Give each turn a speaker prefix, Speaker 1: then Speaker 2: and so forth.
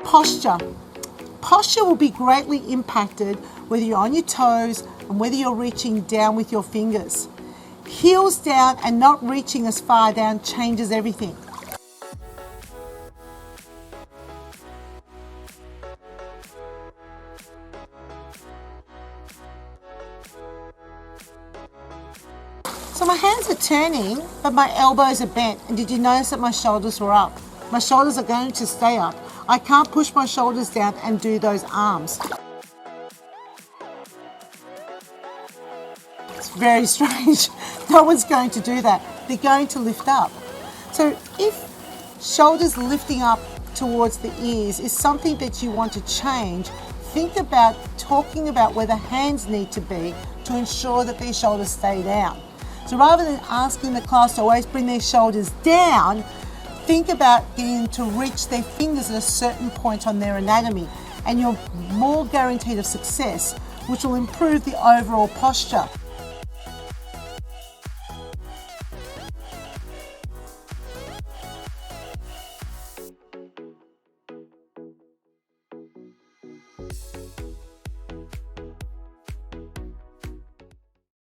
Speaker 1: Posture. Posture will be greatly impacted whether you're on your toes and whether you're reaching down with your fingers. Heels down and not reaching as far down changes everything. So my hands are turning, but my elbows are bent. And did you notice that my shoulders were up? My shoulders are going to stay up. I can't push my shoulders down and do those arms. It's very strange. No one's going to do that. They're going to lift up. So if shoulders lifting up towards the ears is something that you want to change, think about talking about where the hands need to be to ensure that these shoulders stay down. So rather than asking the class to always bring their shoulders down, think about getting them to reach their fingers at a certain point on their anatomy, and you're more guaranteed of success, which will improve the overall posture.